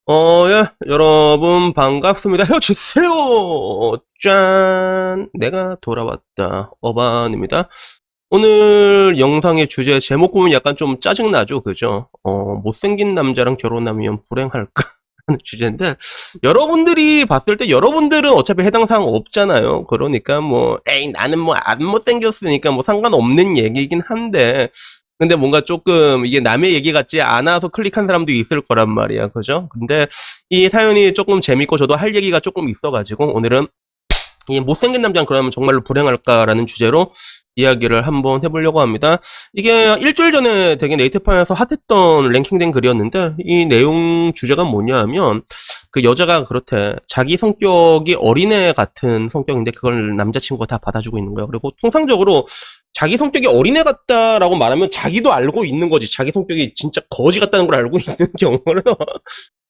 예, 여러분, 반갑습니다. 헤어주세요! 짠! 내가 돌아왔다. 어반입니다. 오늘 영상의 주제, 제목 보면 약간 좀 짜증나죠? 그죠? 못생긴 남자랑 결혼하면 불행할까? 하는 주제인데, 여러분들이 봤을 때, 여러분들은 어차피 해당 사항 없잖아요. 그러니까 뭐, 에이, 나는 뭐, 안 못생겼으니까 뭐 상관없는 얘기긴 한데, 근데 뭔가 조금 이게 남의 얘기 같지 않아서 클릭한 사람도 있을 거란 말이야. 그죠? 근데 이 사연이 조금 재밌고 저도 할 얘기가 조금 있어가지고 오늘은 이 못생긴 남자는 그러면 정말로 불행할까라는 주제로 이야기를 한번 해보려고 합니다. 이게 일주일 전에 되게 네이트판에서 핫했던 랭킹된 글이었는데 이 내용 주제가 뭐냐 하면 그 여자가 그렇대. 자기 성격이 어린애 같은 성격인데 그걸 남자친구가 다 받아주고 있는 거야. 그리고 통상적으로 자기 성격이 어린애 같다라고 말하면 자기도 알고 있는 거지. 자기 성격이 진짜 거지 같다는 걸 알고 있는 경우를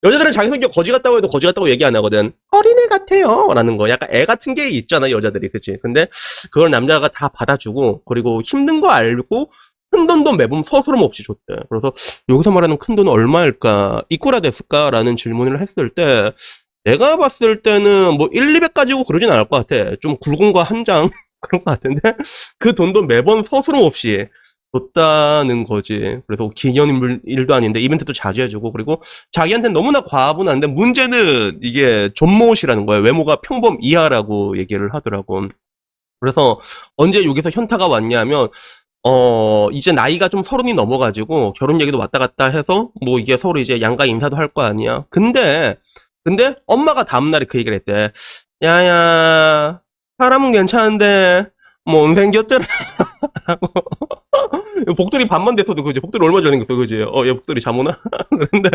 여자들은 자기 성격 거지 같다고 해도 거지 같다고 얘기 안 하거든. 어린애 같아요. 라는 거. 약간 애 같은 게 있잖아, 여자들이. 그치? 근데 그걸 남자가 다 받아주고, 그리고 힘든 거 알고, 큰 돈도 매번 서스럼 없이 줬대. 그래서 여기서 말하는 큰 돈은 얼마일까? 이꼬라 됐을까? 라는 질문을 했을 때, 내가 봤을 때는 뭐 1, 200 가지고 그러진 않을 것 같아. 좀 굵은 거 한 장? 그런 것 같은데? 그 돈도 매번 서스럼 없이 줬다는 거지. 그래서 기념 일도 아닌데 이벤트도 자주 해주고 그리고 자기한테는 너무나 과분한데 문제는 이게 존모옷이라는 거예요. 외모가 평범 이하라고 얘기를 하더라고. 그래서 언제 여기서 현타가 왔냐면 이제 나이가 좀 서른이 넘어가지고 결혼 얘기도 왔다 갔다 해서 뭐 이게 서로 이제 양가 인사도 할 거 아니야. 근데 엄마가 다음날에 그 얘기를 했대. 야야 사람은 괜찮은데 못생겼잖아. 복돌이 반만 돼서도 그지. 복돌이 얼마 전에 그 그지. 얘 복돌이 잠오나? 그런데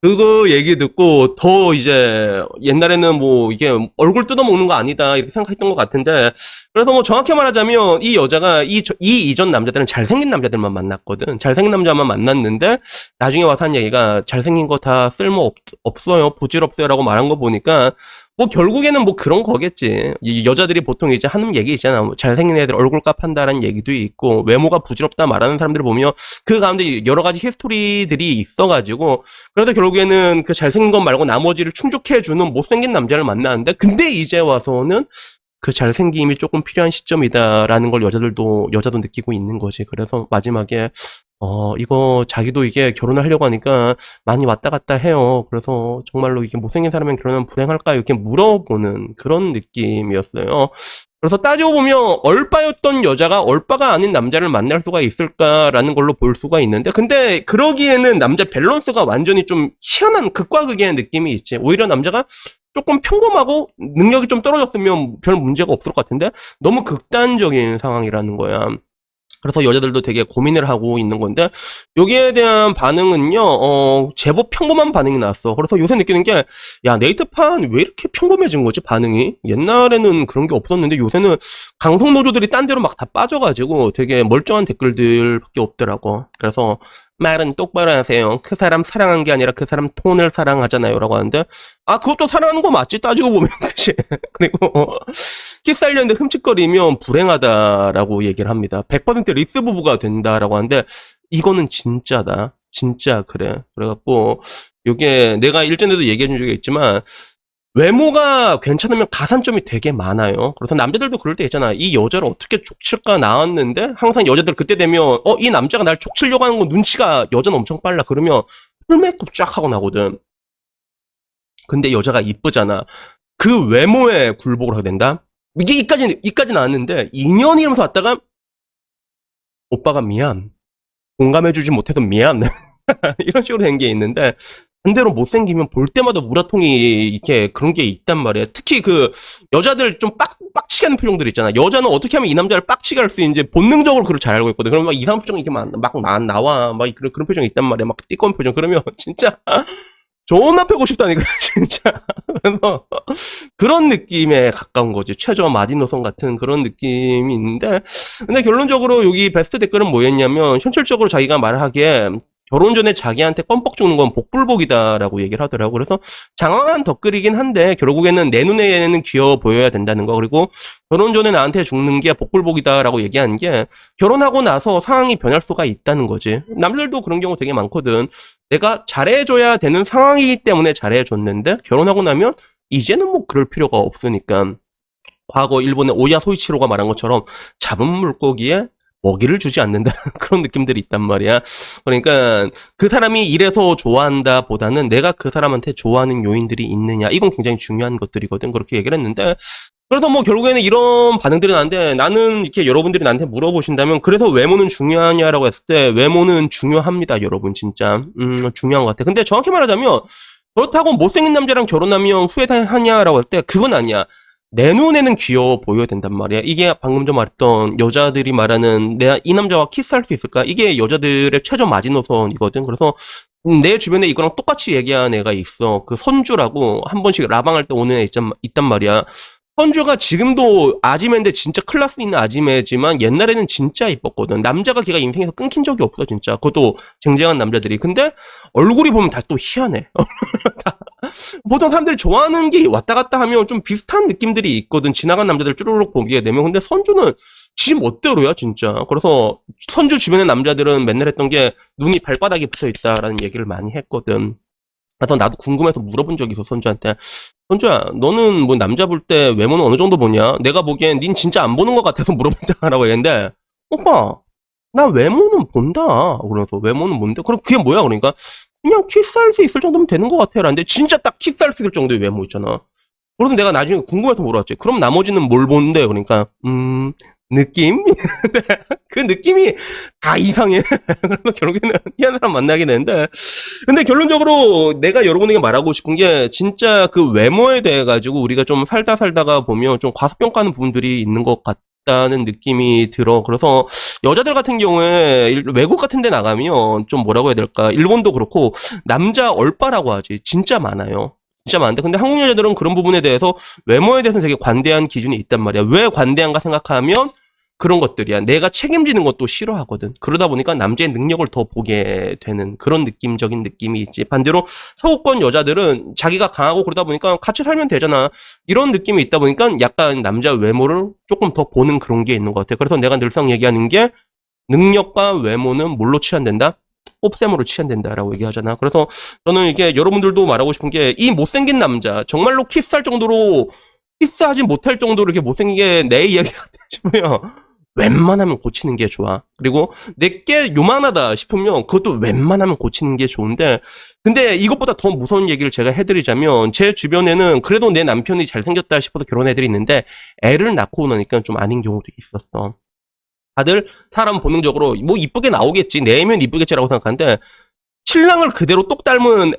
그거 얘기 듣고 더 이제 옛날에는 뭐 이게 얼굴 뜯어먹는 거 아니다 이렇게 생각했던 것 같은데 그래서 뭐 정확히 말하자면 이 여자가 이 이전 남자들은 잘생긴 남자들만 만났거든. 잘생긴 남자만 만났는데 나중에 와서 한 얘기가 잘생긴 거 다 쓸모 없어요. 부질없어요라고 말한 거 보니까 뭐 결국에는 뭐 그런 거겠지. 이 여자들이 보통 이제 하는 얘기 있잖아. 뭐 잘생긴 애들 얼굴값 한다라는 얘기도 있고 외모가 부질없다 말하는 사람들을 보면 그 가운데 여러 가지 히스토리들이 있어가지고 그래도 결국에는 그 잘생긴 것 말고 나머지를 충족해주는 못생긴 남자를 만나는데 근데 이제 와서는 그 잘생김이 조금 필요한 시점이다라는 걸 여자도 느끼고 있는 거지. 그래서 마지막에 이거 자기도 이게 결혼을 하려고 하니까 많이 왔다 갔다 해요. 그래서 정말로 이게 못생긴 사람이랑 결혼하면 불행할까요? 이렇게 물어보는 그런 느낌이었어요. 그래서 따지고 보면 얼빠였던 여자가 얼빠가 아닌 남자를 만날 수가 있을까라는 걸로 볼 수가 있는데 근데 그러기에는 남자 밸런스가 완전히 좀 희한한 극과 극의 느낌이 있지. 오히려 남자가 조금 평범하고 능력이 좀 떨어졌으면 별 문제가 없을 것 같은데 너무 극단적인 상황이라는 거야. 그래서 여자들도 되게 고민을 하고 있는 건데 여기에 대한 반응은요 제법 평범한 반응이 나왔어. 그래서 요새 느끼는 게 야 네이트판 왜 이렇게 평범해진 거지 반응이. 옛날에는 그런 게 없었는데 요새는 강성노조들이 딴 데로 막 다 빠져가지고 되게 멀쩡한 댓글들밖에 없더라고. 그래서 말은 똑바로 하세요. 그 사람 사랑한 게 아니라 그 사람 톤을 사랑하잖아요 라고 하는데 그것도 사랑하는 거 맞지 따지고 보면. 그치. 그리고 키스하려는데 흠칫거리면 불행하다라고 얘기를 합니다. 100% 리스 부부가 된다라고 하는데 이거는 진짜다. 진짜 그래. 그래갖고 이게 내가 일전에도 얘기해준 적이 있지만 외모가 괜찮으면 가산점이 되게 많아요. 그래서 남자들도 그럴 때 있잖아. 이 여자를 어떻게 족칠까 나왔는데 항상 여자들 그때 되면 이 남자가 날 족치려고 하는 거 눈치가 여자는 엄청 빨라. 그러면 풀 메이크업 쫙 하고 나거든. 근데 여자가 이쁘잖아. 그 외모에 굴복을 하게 된다. 이게 이까지 나왔는데 2년 이러면서 왔다가 오빠가 미안. 공감해주지 못해도 미안. 이런 식으로 된 게 있는데 반대로 못생기면 볼 때마다 우라통이 이렇게 그런 게 있단 말이야. 특히 그 여자들 좀 빡치게 하는 표정들 있잖아. 여자는 어떻게 하면 이 남자를 빡치게 할 수 있는지 본능적으로 그걸 잘 알고 있거든. 그러면 막 이상한 표정이 이렇게 막 나와. 막 그런 표정이 있단 말이야. 막 띠꺼운 표정. 그러면 진짜 존나 패고 싶다니까 진짜. 그래서 그런 느낌에 가까운 거지. 최저 마지노선 같은 그런 느낌이 있는데 근데 결론적으로 여기 베스트 댓글은 뭐였냐면 현실적으로 자기가 말하기에 결혼 전에 자기한테 껌뻑 죽는 건 복불복이다라고 얘기를 하더라고. 그래서 장황한 덧글이긴 한데 결국에는 내 눈에는 귀여워 보여야 된다는 거. 그리고 결혼 전에 나한테 죽는 게 복불복이다라고 얘기한 게 결혼하고 나서 상황이 변할 수가 있다는 거지. 남들도 그런 경우 되게 많거든. 내가 잘해줘야 되는 상황이기 때문에 잘해줬는데 결혼하고 나면 이제는 뭐 그럴 필요가 없으니까. 과거 일본의 오야 소이치로가 말한 것처럼 잡은 물고기에 먹이를 주지 않는다 그런 느낌들이 있단 말이야. 그러니까 그 사람이 이래서 좋아한다 보다는 내가 그 사람한테 좋아하는 요인들이 있느냐, 이건 굉장히 중요한 것들이거든. 그렇게 얘기를 했는데, 그래서 뭐 결국에는 이런 반응들이 나는데, 나는 이렇게 여러분들이 나한테 물어보신다면 그래서 외모는 중요하냐라고 했을 때 외모는 중요합니다, 여러분. 진짜 중요한 것 같아. 근데 정확히 말하자면 그렇다고 못생긴 남자랑 결혼하면 후회하냐라고 할 때 그건 아니야. 내 눈에는 귀여워 보여야 된단 말이야. 이게 방금 전 말했던 여자들이 말하는 내가 이 남자와 키스할 수 있을까? 이게 여자들의 최저 마지노선이거든. 그래서 내 주변에 이거랑 똑같이 얘기한 애가 있어. 그 선주라고 한 번씩 라방할 때 오는 애 있단 말이야. 선주가 지금도 아지매인데 진짜 클래스 있는 아지매지만 옛날에는 진짜 이뻤거든. 남자가 걔가 인생에서 끊긴 적이 없어 진짜. 그것도 쟁쟁한 남자들이. 근데 얼굴이 보면 다시 또 희한해. 보통 사람들이 좋아하는 게 왔다 갔다 하면 좀 비슷한 느낌들이 있거든. 지나간 남자들 쭈르륵 보게 되면. 근데 선주는 지 멋대로야 진짜. 그래서 선주 주변의 남자들은 맨날 했던 게 눈이 발바닥에 붙어 있다라는 얘기를 많이 했거든. 그래서 나도 궁금해서 물어본 적이 있어 선주한테. 선주야, 너는 뭐 남자 볼 때 외모는 어느 정도 보냐? 내가 보기엔 닌 진짜 안 보는 것 같아서 물어본다라고 했는데, 오빠 나 외모는 본다. 그래서 외모는 뭔데? 그럼 그게 뭐야? 그러니까 그냥 키스할 수 있을 정도면 되는 것 같아요. 라는데 진짜 딱 키스할 수 있을 정도의 외모 있잖아. 그래서 내가 나중에 궁금해서 물어봤지. 그럼 나머지는 뭘 보는데? 그러니까 느낌? 그 느낌이 다 이상해. 그래서 결국에는 희한한 사람 만나게 되는데, 근데 결론적으로 내가 여러분에게 말하고 싶은 게 진짜 그 외모에 대해 가지고 우리가 좀 살다가 보면 좀 과소평가하는 부분들이 있는 것 같다는 느낌이 들어. 그래서 여자들 같은 경우에 외국 같은 데 나가면 좀 뭐라고 해야 될까? 일본도 그렇고 남자 얼빠라고 하지. 진짜 많아요. 진짜 많은데 근데 한국 여자들은 그런 부분에 대해서 외모에 대해서는 되게 관대한 기준이 있단 말이야. 왜 관대한가 생각하면 그런 것들이야. 내가 책임지는 것도 싫어하거든. 그러다 보니까 남자의 능력을 더 보게 되는 그런 느낌적인 느낌이 있지. 반대로 서구권 여자들은 자기가 강하고 그러다 보니까 같이 살면 되잖아. 이런 느낌이 있다 보니까 약간 남자 외모를 조금 더 보는 그런 게 있는 것 같아. 그래서 내가 늘상 얘기하는 게 능력과 외모는 뭘로 치환된다? 옵셈으로 치환된다라고 얘기하잖아. 그래서 저는 이게 여러분들도 말하고 싶은 게 이 못생긴 남자 정말로 키스할 정도로 키스하지 못할 정도로 이렇게 못생긴 게 내 이야기 같아 싶으면 웬만하면 고치는 게 좋아. 그리고 내게 요만하다 싶으면 그것도 웬만하면 고치는 게 좋은데 근데 이것보다 더 무서운 얘기를 제가 해드리자면 제 주변에는 그래도 내 남편이 잘생겼다 싶어서 결혼 애들이 있는데 애를 낳고 나니까 좀 아닌 경우도 있었어. 다들 사람 본능적으로 뭐 이쁘게 나오겠지 내면 이쁘겠지라고 생각하는데 신랑을 그대로 똑 닮은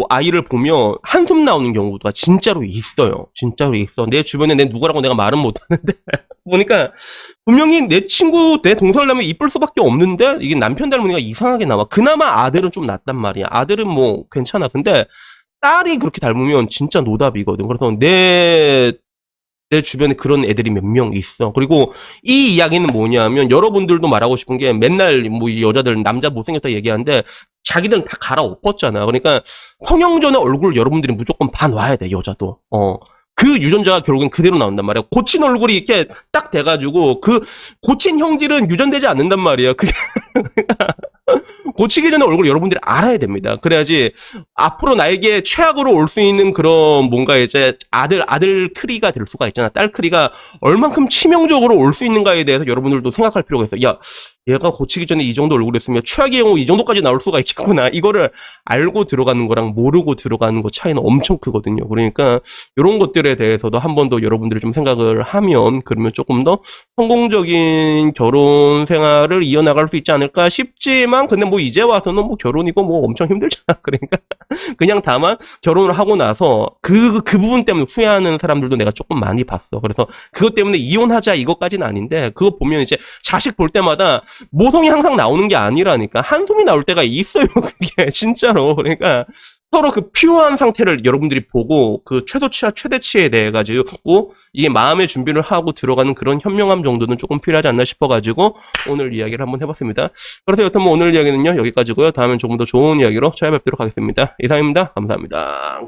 아이를 보면 한숨 나오는 경우가 진짜로 있어요. 진짜로 있어. 내 주변에 내 누구라고 내가 말은 못하는데 보니까 분명히 내 친구 내 동생을 닮으면 이쁠 수밖에 없는데 이게 남편 닮으니까 이상하게 나와. 그나마 아들은 좀 낫단 말이야. 아들은 뭐 괜찮아. 근데 딸이 그렇게 닮으면 진짜 노답이거든. 그래서 내 주변에 그런 애들이 몇 명 있어. 그리고 이 이야기는 뭐냐면 여러분들도 말하고 싶은 게 맨날 뭐 이 여자들 남자 못생겼다 얘기하는데 자기들은 다 갈아엎었잖아. 그러니까 성형전의 얼굴 여러분들이 무조건 봐놔야 돼. 여자도. 그 유전자가 결국엔 그대로 나온단 말이야. 고친 얼굴이 이렇게 딱 돼가지고 그 고친 형질은 유전되지 않는단 말이야. 그게 고치기 전에 얼굴 여러분들이 알아야 됩니다. 그래야지 앞으로 나에게 최악으로 올 수 있는 그런 뭔가 이제 아들 크리가 될 수가 있잖아. 딸 크리가 얼만큼 치명적으로 올 수 있는가에 대해서 여러분들도 생각할 필요가 있어. 야, 얘가 고치기 전에 이 정도 얼굴이었으면 최악의 경우 이 정도까지 나올 수가 있겠구나. 이거를 알고 들어가는 거랑 모르고 들어가는 거 차이는 엄청 크거든요. 그러니까 이런 것들에 대해서도 한 번 더 여러분들이 좀 생각을 하면 그러면 조금 더 성공적인 결혼 생활을 이어나갈 수 있지 않을까 싶지만 근데 뭐 이제 와서는 뭐 결혼이고 뭐 엄청 힘들잖아. 그러니까 그냥 다만 결혼을 하고 나서 그 부분 때문에 후회하는 사람들도 내가 조금 많이 봤어. 그래서 그것 때문에 이혼하자 이것까지는 아닌데 그거 보면 이제 자식 볼 때마다 모성이 항상 나오는 게 아니라니까 한숨이 나올 때가 있어요. 그게 진짜로. 그러니까 서로 그 퓨어한 상태를 여러분들이 보고 그 최소치와 최대치에 대해 가지고 이게 마음의 준비를 하고 들어가는 그런 현명함 정도는 조금 필요하지 않나 싶어가지고 오늘 이야기를 한번 해봤습니다. 그래서 여튼 뭐 오늘 이야기는요 여기까지고요. 다음엔 조금 더 좋은 이야기로 찾아뵙도록 하겠습니다. 이상입니다. 감사합니다.